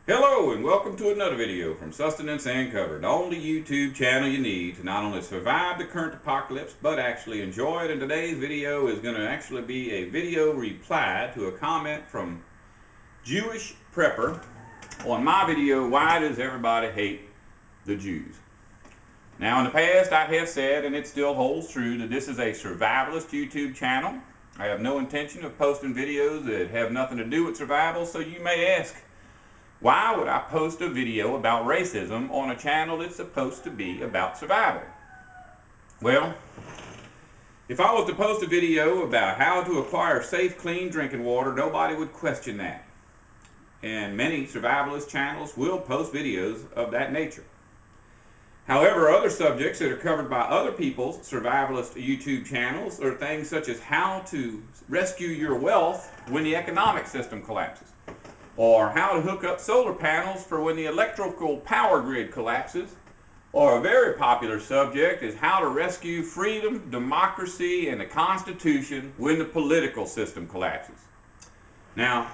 Hello and welcome to another video from Sustenance and Cover, the only YouTube channel you need to not only survive the current apocalypse but actually enjoy it. And today's video is going to actually be a video reply to a comment from Jewish Prepper on my video, Why Does Everybody Hate the Jews? Now in the past I have said, and it still holds true, that this is a survivalist YouTube channel. I have no intention of posting videos that have nothing to do with survival, so you may ask, why would I post a video about racism on a channel that's supposed to be about survival? Well, if I was to post a video about how to acquire safe, clean drinking water, nobody would question that. And many survivalist channels will post videos of that nature. However, other subjects that are covered by other people's survivalist YouTube channels are things such as how to rescue your wealth when the economic system collapses, or how to hook up solar panels for when the electrical power grid collapses, or a very popular subject is how to rescue freedom, democracy, and the Constitution when the political system collapses. Now,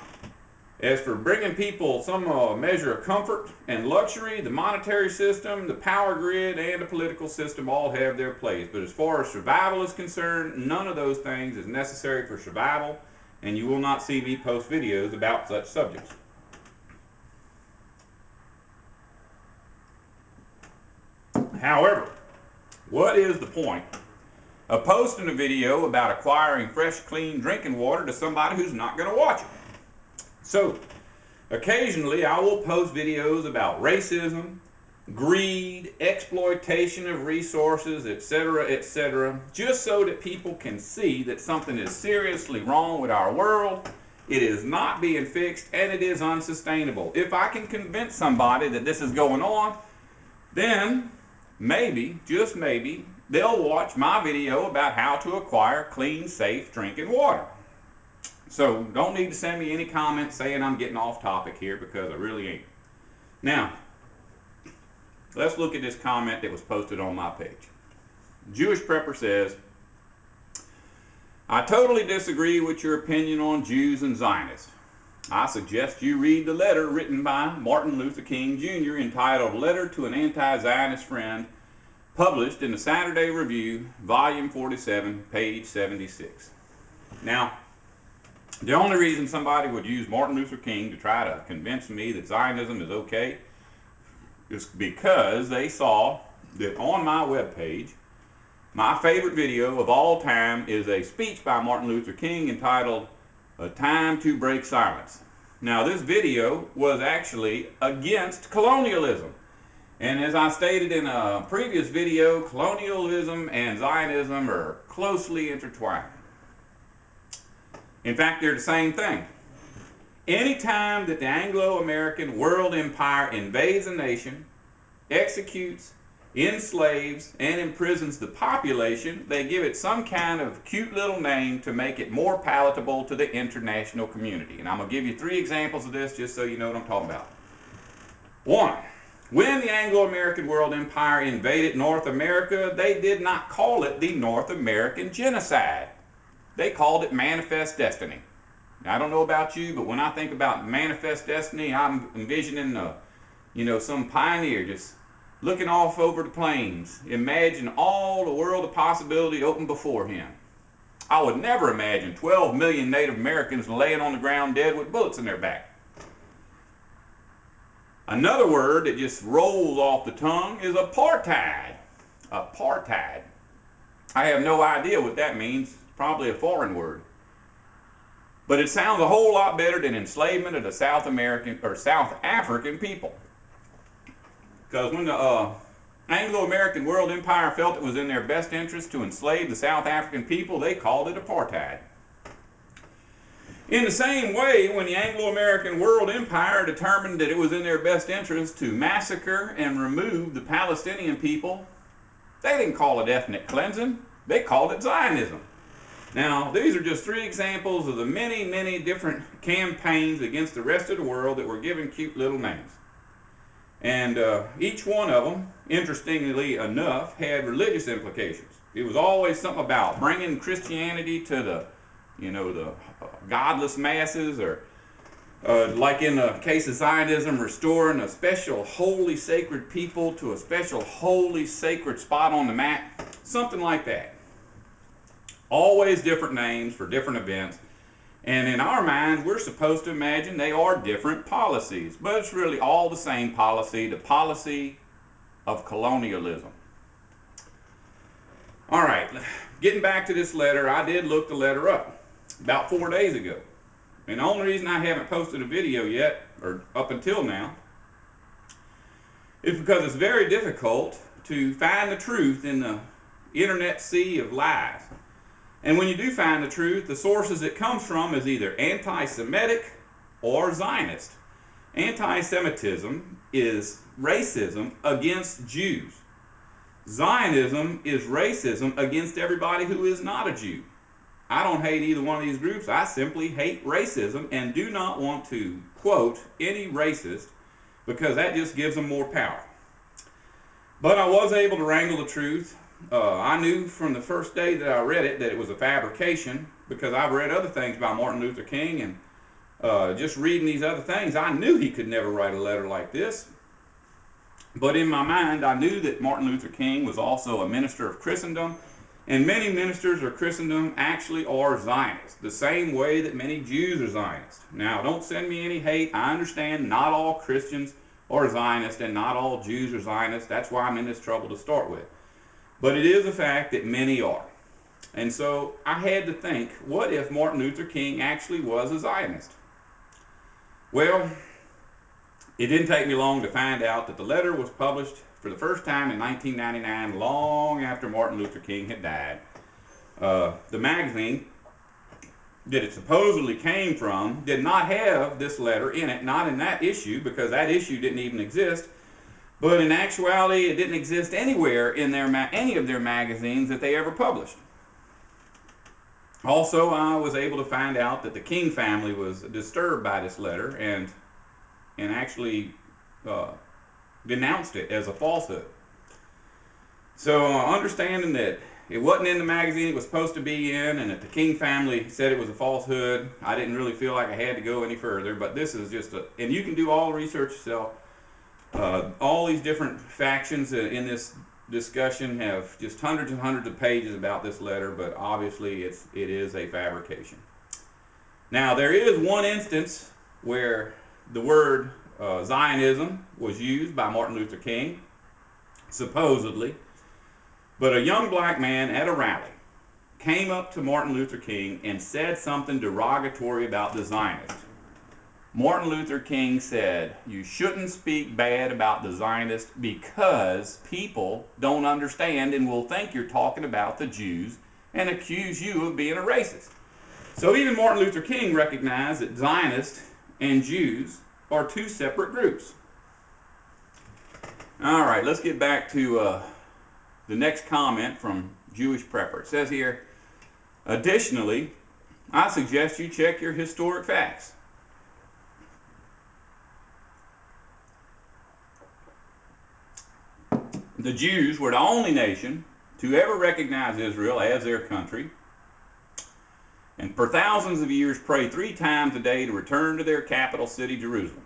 as for bringing people some measure of comfort and luxury, the monetary system, the power grid, and the political system all have their place. But as far as survival is concerned, none of those things is necessary for survival, and you will not see me post videos about such subjects. However, what is the point of posting a video about acquiring fresh, clean drinking water to somebody who's not going to watch it? So, occasionally I will post videos about racism, greed, exploitation of resources, etc., just so that people can see that something is seriously wrong with our world, it is not being fixed, and it is unsustainable. If I can convince somebody that this is going on, then maybe, just maybe, they'll watch my video about how to acquire clean, safe drinking water. So don't need to send me any comments saying I'm getting off topic here, because I really ain't. Now, let's look at this comment that was posted on my page. Jewish Prepper says, I totally disagree with your opinion on Jews and Zionists. I suggest you read the letter written by Martin Luther King Jr. entitled Letter to an Anti-Zionist Friend, published in the Saturday Review, volume 47, page 76. Now, the only reason somebody would use Martin Luther King to try to convince me that Zionism is okay is because they saw that on my webpage, my favorite video of all time is a speech by Martin Luther King entitled A Time to Break Silence. Now, this video was actually against colonialism. And as I stated in a previous video, colonialism and Zionism are closely intertwined. In fact, they're the same thing. Anytime that the Anglo-American world empire invades a nation, executes, enslaves, and imprisons the population, they give it some kind of cute little name to make it more palatable to the international community. And I'm going to give you 3 examples of this just so you know what I'm talking about. 1. When the Anglo-American world empire invaded North America, they did not call it the North American Genocide. They called it Manifest Destiny. Now, I don't know about you, but when I think about Manifest Destiny, I'm envisioning some pioneer just looking off over the plains, imagine all the world of possibility open before him. I would never imagine 12 million Native Americans laying on the ground dead with bullets in their back. Another word that just rolls off the tongue is apartheid. Apartheid. I have no idea what that means. Probably a foreign word. But it sounds a whole lot better than enslavement of the South African people. Because when the Anglo-American world empire felt it was in their best interest to enslave the South African people, they called it apartheid. In the same way, when the Anglo-American world empire determined that it was in their best interest to massacre and remove the Palestinian people, they didn't call it ethnic cleansing, they called it Zionism. Now, these are just 3 examples of the many, many different campaigns against the rest of the world that were given cute little names. And each one of them, interestingly enough, had religious implications. It was always something about bringing Christianity to the godless masses, or like in the case of Zionism, restoring a special holy sacred people to a special holy sacred spot on the map, something like that. Always different names for different events. And in our minds, we're supposed to imagine they are different policies, but it's really all the same policy, the policy of colonialism. All right, getting back to this letter, I did look the letter up about 4 days ago. And the only reason I haven't posted a video yet, or up until now, is because it's very difficult to find the truth in the internet sea of lies. And when you do find the truth, the sources it comes from is either anti-Semitic or Zionist. Anti-Semitism is racism against Jews. Zionism is racism against everybody who is not a Jew. I don't hate either one of these groups. I simply hate racism and do not want to quote any racist because that just gives them more power. But I was able to wrangle the truth. I knew from the first day that I read it that it was a fabrication because I've read other things by Martin Luther King, and just reading these other things, I knew he could never write a letter like this. But in my mind, I knew that Martin Luther King was also a minister of Christendom, and many ministers of Christendom actually are Zionists, the same way that many Jews are Zionists. Now, don't send me any hate. I understand not all Christians are Zionists and not all Jews are Zionists. That's why I'm in this trouble to start with. But it is a fact that many are. And so I had to think, what if Martin Luther King actually was a Zionist? Well, it didn't take me long to find out that the letter was published for the first time in 1999, long after Martin Luther King had died. The magazine that it supposedly came from did not have this letter in it, not in that issue, because that issue didn't even exist. But in actuality, it didn't exist anywhere in any of their magazines that they ever published. Also, I was able to find out that the King family was disturbed by this letter and actually denounced it as a falsehood. So understanding that it wasn't in the magazine it was supposed to be in, and that the King family said it was a falsehood, I didn't really feel like I had to go any further. But this is just and you can do all the research yourself. All these different factions in this discussion have just hundreds and hundreds of pages about this letter, but obviously it is a fabrication. Now, there is one instance where the word Zionism was used by Martin Luther King, supposedly, but a young black man at a rally came up to Martin Luther King and said something derogatory about the Zionists. Martin Luther King said, "You shouldn't speak bad about the Zionists because people don't understand and will think you're talking about the Jews and accuse you of being a racist." So even Martin Luther King recognized that Zionists and Jews are two separate groups. All right, let's get back to the next comment from Jewish Prepper. It says here, additionally, I suggest you check your historic facts. The Jews were the only nation to ever recognize Israel as their country, and for thousands of years prayed 3 times a day to return to their capital city, Jerusalem.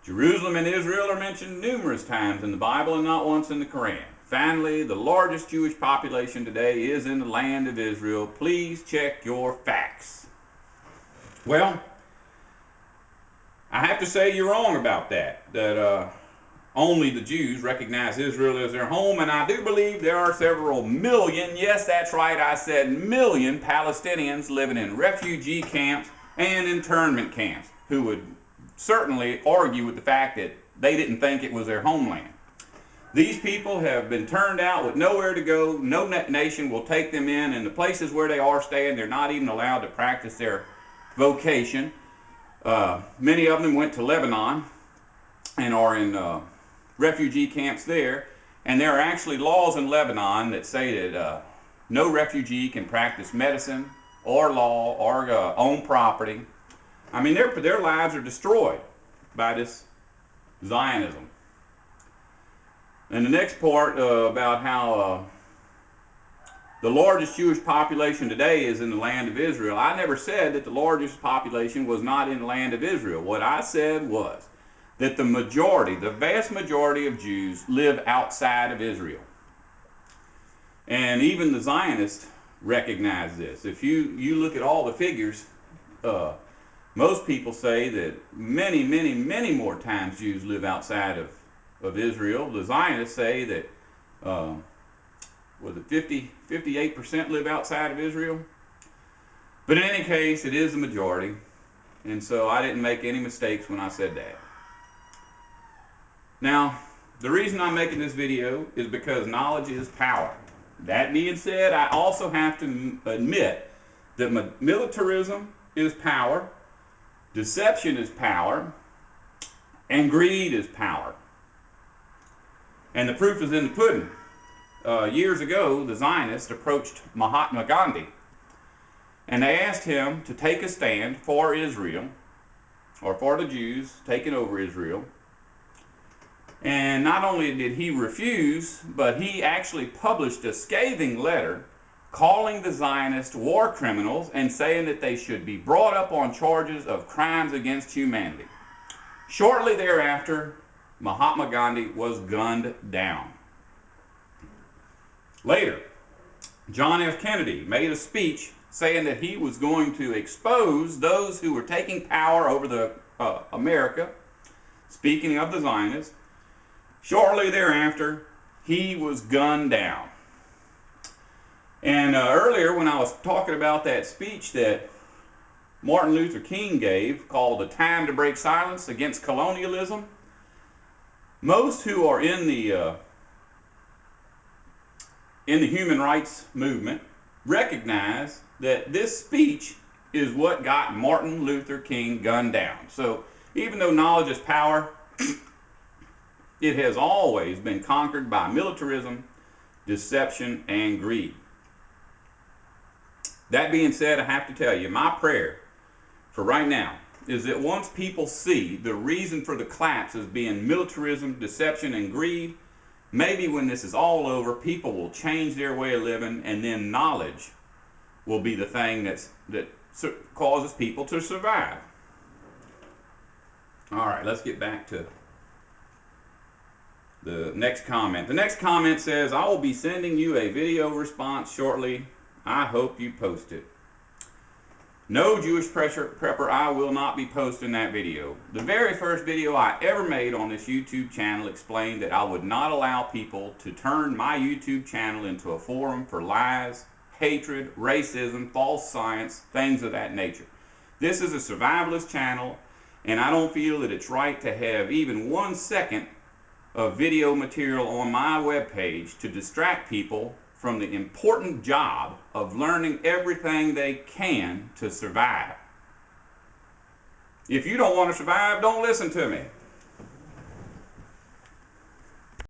Jerusalem and Israel are mentioned numerous times in the Bible and not once in the Quran. Finally, the largest Jewish population today is in the land of Israel. Please check your facts. Well, I have to say you're wrong about that only the Jews recognize Israel as their home, and I do believe there are several million, yes, that's right, I said million Palestinians living in refugee camps and internment camps who would certainly argue with the fact that they didn't think it was their homeland. These people have been turned out with nowhere to go. No nation will take them in, and the places where they are staying, they're not even allowed to practice their vocation. Many of them went to Lebanon and are in refugee camps there, and there are actually laws in Lebanon that say that no refugee can practice medicine or law or own property. I mean, their lives are destroyed by this Zionism. And the next part about how the largest Jewish population today is in the land of Israel. I never said that the largest population was not in the land of Israel. What I said was that the majority, the vast majority of Jews live outside of Israel. And even the Zionists recognize this. If you look at all the figures, most people say that many more times Jews live outside of Israel. The Zionists say that, was it 58% live outside of Israel? But in any case, it is the majority. And so I didn't make any mistakes when I said that. Now, the reason I'm making this video is because knowledge is power. That being said, I also have to admit that militarism is power, deception is power, and greed is power. And the proof is in the pudding. Years ago, the Zionists approached Mahatma Gandhi, and they asked him to take a stand for Israel, or for the Jews taking over Israel. And not only did he refuse, but he actually published a scathing letter calling the Zionists war criminals and saying that they should be brought up on charges of crimes against humanity. Shortly thereafter, Mahatma Gandhi was gunned down. Later, John F. Kennedy made a speech saying that he was going to expose those who were taking power over America, speaking of the Zionists. Shortly thereafter, he was gunned down. And earlier, when I was talking about that speech that Martin Luther King gave, called "A Time to Break Silence Against Colonialism," most who are in the human rights movement recognize that this speech is what got Martin Luther King gunned down. So even though knowledge is power, it has always been conquered by militarism, deception, and greed. That being said, I have to tell you, my prayer for right now is that once people see the reason for the collapse as being militarism, deception, and greed, maybe when this is all over, people will change their way of living, and then knowledge will be the thing that causes people to survive. All right, let's get back to the next comment. The next comment says, "I will be sending you a video response shortly. I hope you post it." No, Jewish Prepper, I will not be posting that video. The very first video I ever made on this YouTube channel explained that I would not allow people to turn my YouTube channel into a forum for lies, hatred, racism, false science, things of that nature. This is a survivalist channel, and I don't feel that it's right to have even 1 second of video material on my webpage to distract people from the important job of learning everything they can to survive. If you don't want to survive, don't listen to me.